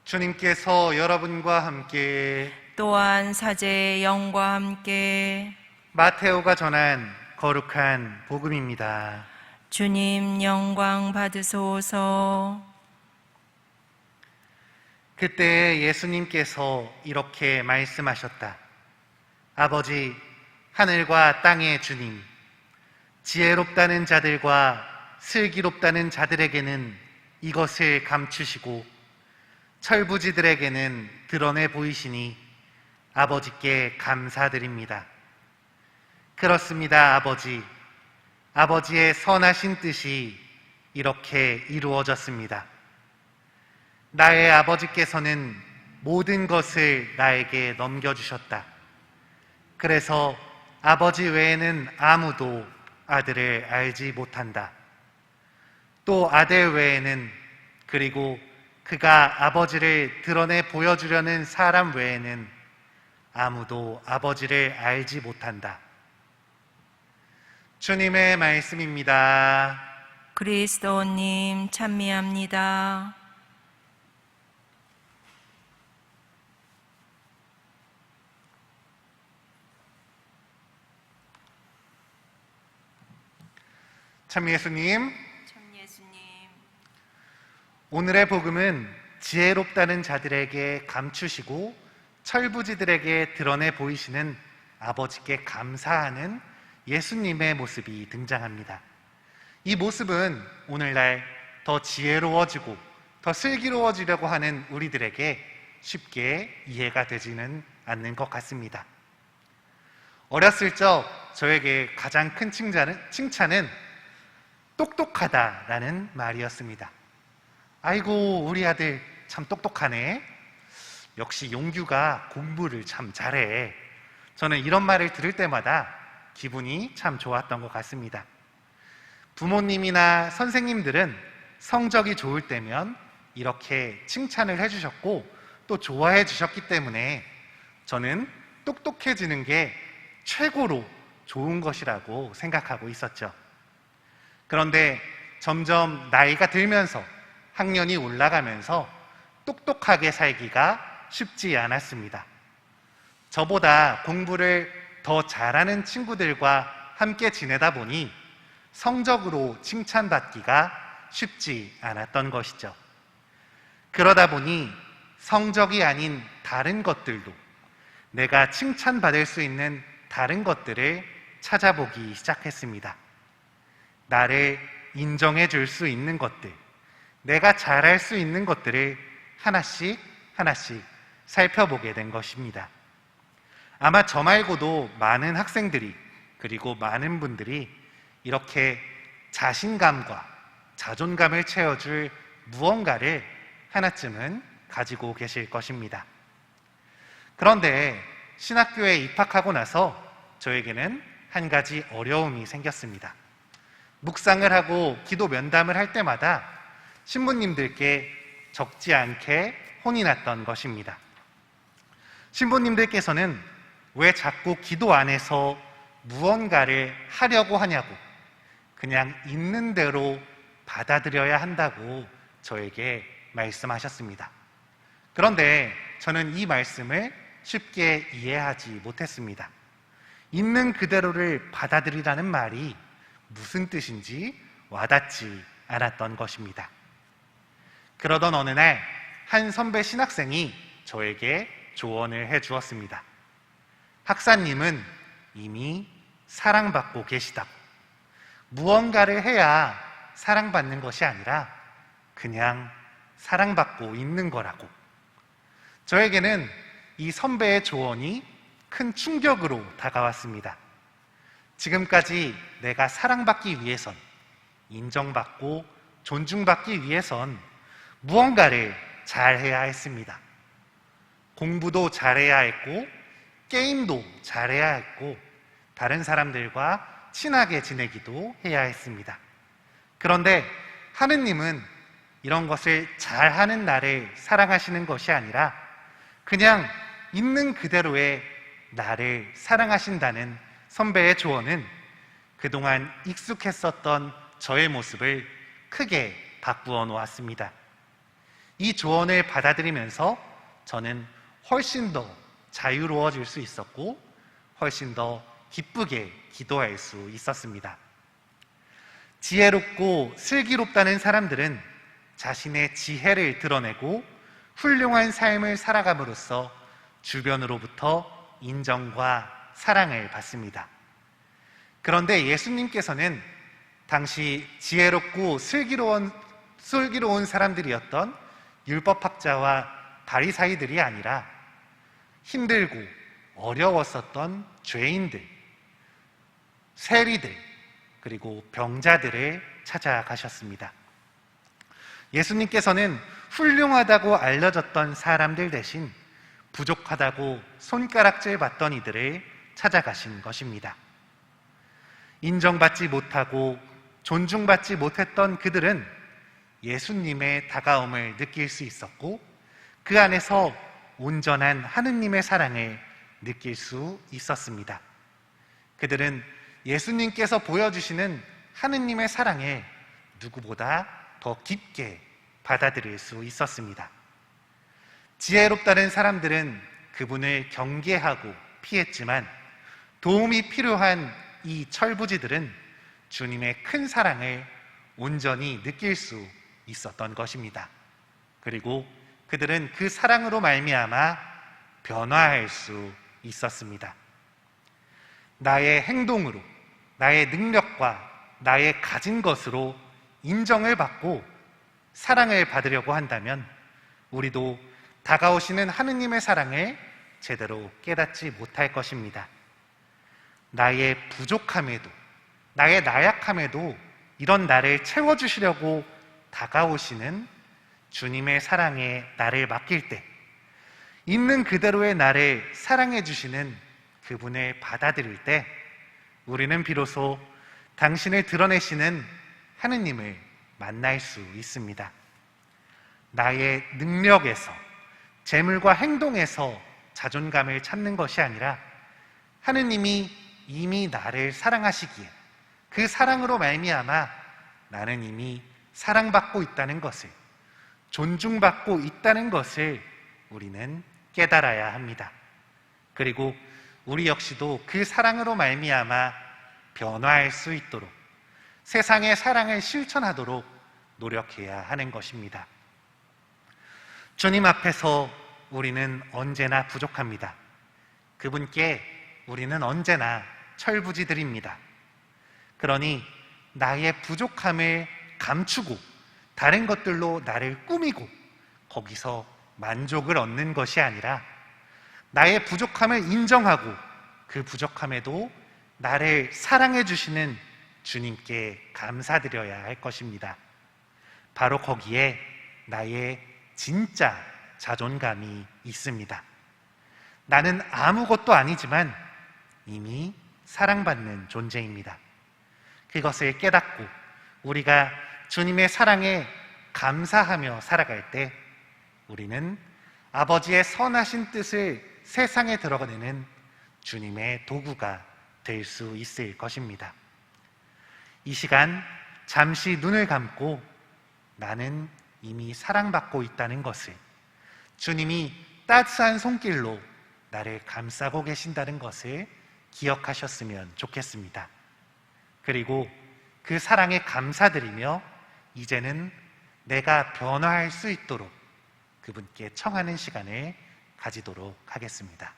주님께서 여러분과 함께 또한 사제의 영과 함께 마테오가 전한 거룩한 복음입니다. 주님 영광 받으소서. 그때 예수님께서 이렇게 말씀하셨다. 아버지, 하늘과 땅의 주님, 지혜롭다는 자들과 슬기롭다는 자들에게는 이것을 감추시고 철부지들에게는 드러내 보이시니 아버지께 감사드립니다. 그렇습니다, 아버지. 아버지의 선하신 뜻이 이렇게 이루어졌습니다. 나의 아버지께서는 모든 것을 나에게 넘겨주셨다. 그래서 아버지 외에는 아무도 아들을 알지 못한다. 또 아들 외에는, 그리고 그가 아버지를 드러내 보여주려는 사람 외에는 아무도 아버지를 알지 못한다. 주님의 말씀입니다. 그리스도님 찬미합니다. 참 예수님, 참 예수님, 오늘의 복음은 지혜롭다는 자들에게 감추시고 철부지들에게 드러내 보이시는 아버지께 감사하는 예수님의 모습이 등장합니다. 이 모습은 오늘날 더 지혜로워지고 더 슬기로워지려고 하는 우리들에게 쉽게 이해가 되지는 않는 것 같습니다. 어렸을 적 저에게 가장 큰 칭찬은 똑똑하다라는 말이었습니다. 아이고, 우리 아들 참 똑똑하네. 역시 용규가 공부를 참 잘해. 저는 이런 말을 들을 때마다 기분이 참 좋았던 것 같습니다. 부모님이나 선생님들은 성적이 좋을 때면 이렇게 칭찬을 해주셨고 또 좋아해 주셨기 때문에 저는 똑똑해지는 게 최고로 좋은 것이라고 생각하고 있었죠. 그런데 점점 나이가 들면서 학년이 올라가면서 똑똑하게 살기가 쉽지 않았습니다. 저보다 공부를 더 잘하는 친구들과 함께 지내다 보니 성적으로 칭찬받기가 쉽지 않았던 것이죠. 그러다 보니 성적이 아닌 다른 것들도, 내가 칭찬받을 수 있는 다른 것들을 찾아보기 시작했습니다. 나를 인정해 줄 수 있는 것들, 내가 잘할 수 있는 것들을 하나씩 살펴보게 된 것입니다. 아마 저 말고도 많은 학생들이, 그리고 많은 분들이 이렇게 자신감과 자존감을 채워줄 무언가를 하나쯤은 가지고 계실 것입니다. 그런데 신학교에 입학하고 나서 저에게는 한 가지 어려움이 생겼습니다. 묵상을 하고 기도 면담을 할 때마다 신부님들께 적지 않게 혼이 났던 것입니다. 신부님들께서는 왜 자꾸 기도 안에서 무언가를 하려고 하냐고, 그냥 있는 대로 받아들여야 한다고 저에게 말씀하셨습니다. 그런데 저는 이 말씀을 쉽게 이해하지 못했습니다. 있는 그대로를 받아들이라는 말이 무슨 뜻인지 와닿지 않았던 것입니다. 그러던 어느 날 한 선배 신학생이 저에게 조언을 해 주었습니다. 학사님은 이미 사랑받고 계시다고, 무언가를 해야 사랑받는 것이 아니라 그냥 사랑받고 있는 거라고. 저에게는 이 선배의 조언이 큰 충격으로 다가왔습니다. 지금까지 내가 사랑받기 위해선, 인정받고 존중받기 위해선 무언가를 잘해야 했습니다. 공부도 잘해야 했고, 게임도 잘해야 했고, 다른 사람들과 친하게 지내기도 해야 했습니다. 그런데 하느님은 이런 것을 잘하는 나를 사랑하시는 것이 아니라 그냥 있는 그대로의 나를 사랑하신다는 선배의 조언은 그동안 익숙했었던 저의 모습을 크게 바꾸어 놓았습니다. 이 조언을 받아들이면서 저는 훨씬 더 자유로워질 수 있었고 훨씬 더 기쁘게 기도할 수 있었습니다. 지혜롭고 슬기롭다는 사람들은 자신의 지혜를 드러내고 훌륭한 삶을 살아감으로써 주변으로부터 인정과 사랑을 받습니다. 그런데 예수님께서는 당시 지혜롭고 슬기로운 사람들이었던 율법학자와 바리사이들이 아니라 힘들고 어려웠었던 죄인들, 세리들, 그리고 병자들을 찾아가셨습니다. 예수님께서는 훌륭하다고 알려졌던 사람들 대신 부족하다고 손가락질 받던 이들을 찾아가신 것입니다. 인정받지 못하고 존중받지 못했던 그들은 예수님의 다가옴을 느낄 수 있었고 그 안에서 온전한 하느님의 사랑을 느낄 수 있었습니다. 그들은 예수님께서 보여주시는 하느님의 사랑을 누구보다 더 깊게 받아들일 수 있었습니다. 지혜롭다는 사람들은 그분을 경계하고 피했지만 도움이 필요한 이 철부지들은 주님의 큰 사랑을 온전히 느낄 수 있었던 것입니다. 그리고 그들은 그 사랑으로 말미암아 변화할 수 있었습니다. 나의 행동으로, 나의 능력과 나의 가진 것으로 인정을 받고 사랑을 받으려고 한다면 우리도 다가오시는 하느님의 사랑을 제대로 깨닫지 못할 것입니다. 나의 부족함에도, 나의 나약함에도 이런 나를 채워주시려고 다가오시는 주님의 사랑에 나를 맡길 때 있는 그대로의 나를 사랑해 주시는 그분을 받아들일 때 우리는 비로소 당신을 드러내시는 하느님을 만날 수 있습니다. 나의 능력에서, 재물과 행동에서 자존감을 찾는 것이 아니라 하느님이 이미 나를 사랑하시기에 그 사랑으로 말미암아 나는 이미 사랑받고 있다는 것을, 존중받고 있다는 것을 우리는 깨달아야 합니다. 그리고 우리 역시도 그 사랑으로 말미암아 변화할 수 있도록 세상의 사랑을 실천하도록 노력해야 하는 것입니다. 주님 앞에서 우리는 언제나 부족합니다. 그분께 우리는 언제나 철부지들입니다. 그러니 나의 부족함을 감추고 다른 것들로 나를 꾸미고 거기서 만족을 얻는 것이 아니라 나의 부족함을 인정하고 그 부족함에도 나를 사랑해 주시는 주님께 감사드려야 할 것입니다. 바로 거기에 나의 진짜 자존감이 있습니다. 나는 아무것도 아니지만 이미 사랑받는 존재입니다. 그것을 깨닫고 우리가 주님의 사랑에 감사하며 살아갈 때 우리는 아버지의 선하신 뜻을 세상에 드러내는 주님의 도구가 될 수 있을 것입니다. 이 시간 잠시 눈을 감고 나는 이미 사랑받고 있다는 것을, 주님이 따스한 손길로 나를 감싸고 계신다는 것을 기억하셨으면 좋겠습니다. 그리고 그 사랑에 감사드리며 이제는 내가 변화할 수 있도록 그분께 청하는 시간을 가지도록 하겠습니다.